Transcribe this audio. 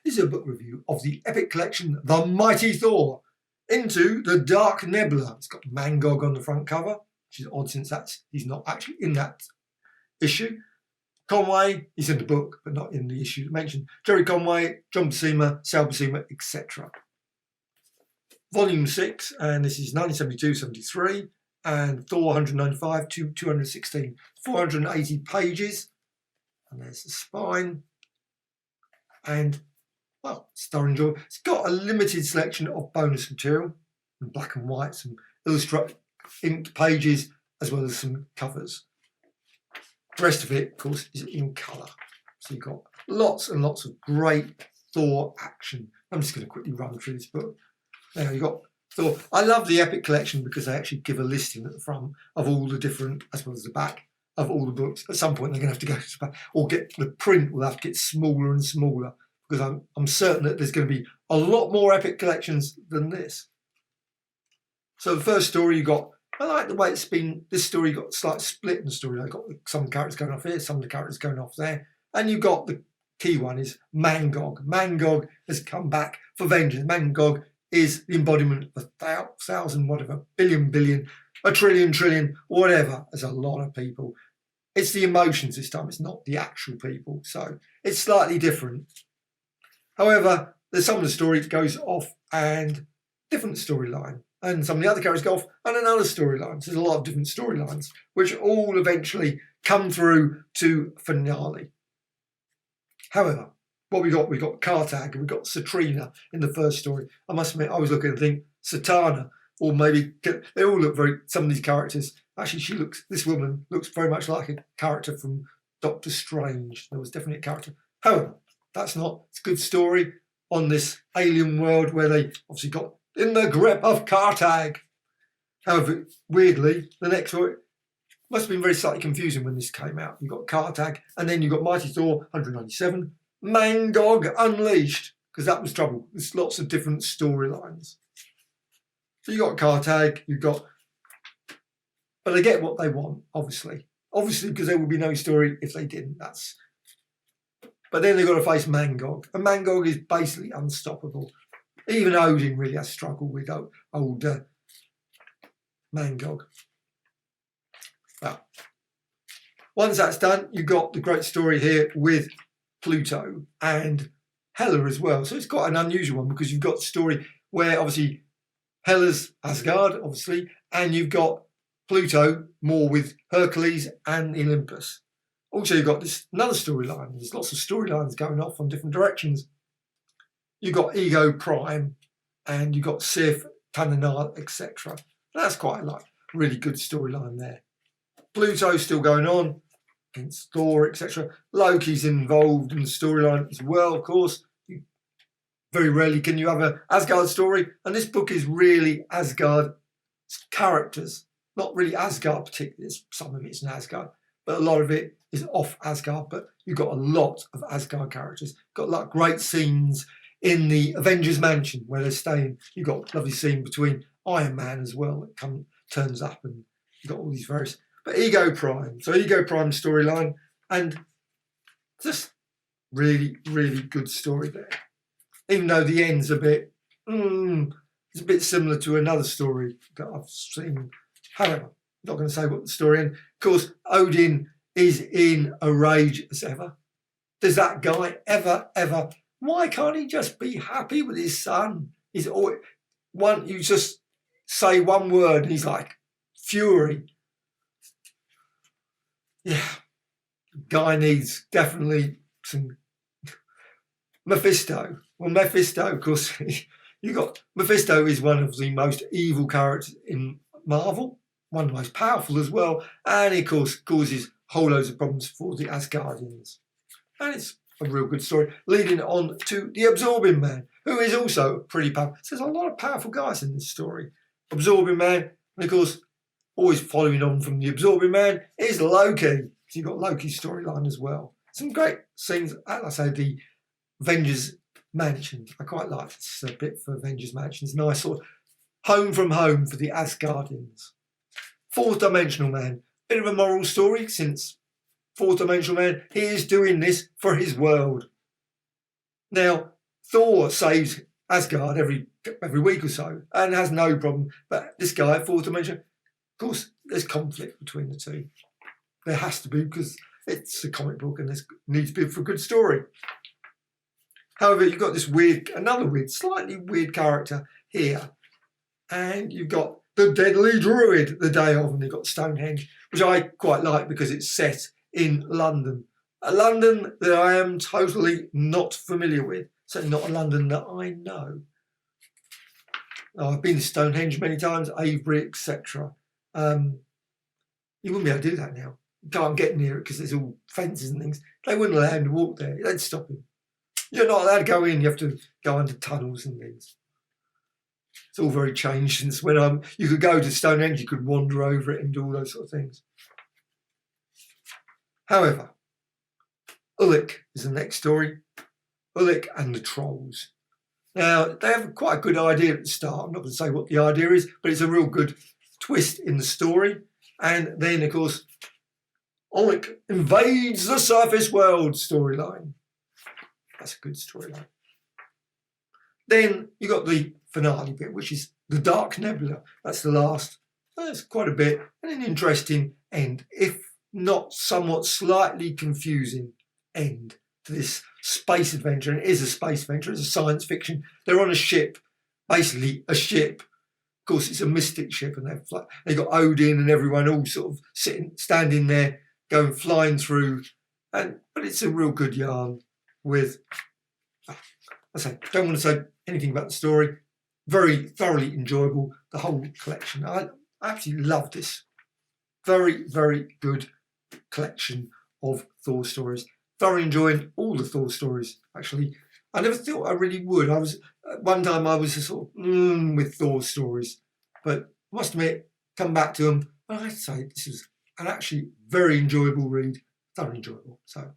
This is a book review of the epic collection The Mighty Thor into the Dark Nebula. It's got Mangog on the front cover, which is odd since he's not actually in that issue. Conway, he's in the book, but not in the issue mentioned. Jerry Conway, John Buscema, Sal Buscema, etc. Volume 6, and this is 1972-73, and Thor 195 to 216, 480 pages. And there's the spine. And, well, it's still enjoyable. It's got a limited selection of bonus material in black and white, some illustrated inked pages, as well as some covers. The rest of it, of course, is in colour. So you've got lots and lots of great Thor action. I'm just going to quickly run through this book. Now you've got Thor. I love the Epic Collection because they actually give a listing at the front of all the different, as well as the back, of all the books. At some point they're going to have to go to the back, or get the print will have to get smaller and smaller, because I'm certain that there's going to be a lot more Epic Collections than this. So the first story you got, I like the way it's been, this story got a slight split in the story. I got some characters going off here, some of the characters going off there. And you got the key one is Mangog. Mangog has come back for vengeance. Mangog is the embodiment of 1,000, whatever, billion, a trillion, whatever, as a lot of people. It's the emotions this time, it's not the actual people. So it's slightly different. However, there's some of the story that goes off and different storyline. And some of the other characters go off and another storyline. So there's a lot of different storylines, which all eventually come through to finale. However, what we got Kartag and we got Satrina in the first story. I must admit, I was looking and think Satana, or maybe they all look very. Some of these characters actually, this woman looks very much like a character from Doctor Strange. There was definitely a character. However, that's not. It's a good story on this alien world where they obviously got in the grip of Kartag. However, weirdly, the next story must have been very slightly confusing when this came out. You got Kartag, and then you got Mighty Thor 197, Mangog Unleashed, because that was trouble. There's lots of different storylines. So you got Kartag, but they get what they want, obviously, because there would be no story if they didn't. But then they've got to face Mangog, and Mangog is basically unstoppable. Even Odin really has struggled with old Mangog. Well, once that's done, you've got the great story here with Pluto and Hela as well. So it's quite an unusual one because you've got a story where obviously Hela's Asgard, obviously, and you've got Pluto more with Hercules and Olympus. Also, you've got another storyline. There's lots of storylines going off on different directions. You've got Ego Prime, and you've got Sif, Tana Nile, etc. That's quite a really good storyline there. Pluto's still going on against Thor, etc. Loki's involved in the storyline as well, of course. Very rarely can you have an Asgard story, and this book is really Asgard characters. Not really Asgard particularly, some of it's in Asgard, but a lot of it is off Asgard. But you've got a lot of Asgard characters. Got great scenes in the Avengers Mansion where they're staying. You've got a lovely scene between Iron Man as well that turns up, and you've got all these various. But Ego Prime, so Ego Prime storyline, and just really, really good story there. Even though the end's a bit, it's a bit similar to another story that I've seen. However, I'm not going to say what the story ends. Of course, Odin is in a rage as ever. Does that guy ever? Why can't he just be happy with his son? He's always you just say one word and he's like fury. Yeah, guy needs definitely some Mephisto. Well, Mephisto, of course, Mephisto is one of the most evil characters in Marvel, one of the most powerful as well, and he, of course, causes whole loads of problems for the Asgardians. And it's a real good story, leading on to the Absorbing Man, who is also pretty powerful. So there's a lot of powerful guys in this story. Absorbing Man, and of course, always following on from the Absorbing Man is Loki. So you've got Loki's storyline as well. Some great scenes, like I say, the Avengers Mansion. I quite like this a bit for Avengers Mansion. It's a nice sort of home from home for the Asgardians. Fourth Dimensional Man. Bit of a moral story since Fourth Dimensional Man, he is doing this for his world. Now, Thor saves Asgard every week or so and has no problem. But this guy, fourth dimension, of course, there's conflict between the two. There has to be, because it's a comic book and there needs to be for a good story. However, you've got this slightly weird character here. And you've got the Deadly Druid, the day of, and you've got Stonehenge, which I quite like because it's set in London. A London that I am totally not familiar with. Certainly not a London that I know. I've been to Stonehenge many times, Avebury, etc. You wouldn't be able to do that now. You can't get near it because there's all fences and things. They wouldn't allow him to walk there. They'd stop him. You're not allowed to go in. You have to go under tunnels and things. It's all very changed since when you could go to Stonehenge, you could wander over it and do all those sort of things. However, Bullock is the next story. Bullock and the Trolls. Now, they have quite a good idea at the start. I'm not going to say what the idea is, but it's a real good twist in the story. And then, of course, Bullock invades the surface world storyline. That's a good storyline. Then you got the finale bit, which is the Dark Nebula. That's the last. That's quite a bit, and an interesting end, if not somewhat slightly confusing end to this space adventure. And it is a space adventure. It's a science fiction. They're on a ship, basically a ship. Of course, it's a mystic ship, and they've got Odin and everyone all sort of standing there, going flying through. But it's a real good yarn with. Don't want to say anything about the story. Very thoroughly enjoyable, the whole collection. I absolutely love this. Very, very good collection of Thor stories. Thoroughly enjoying all the Thor stories, actually. I never thought I really would. One time I was sort of with Thor stories, but I must admit, come back to them. And I'd say this is an actually very enjoyable read. Thoroughly enjoyable. So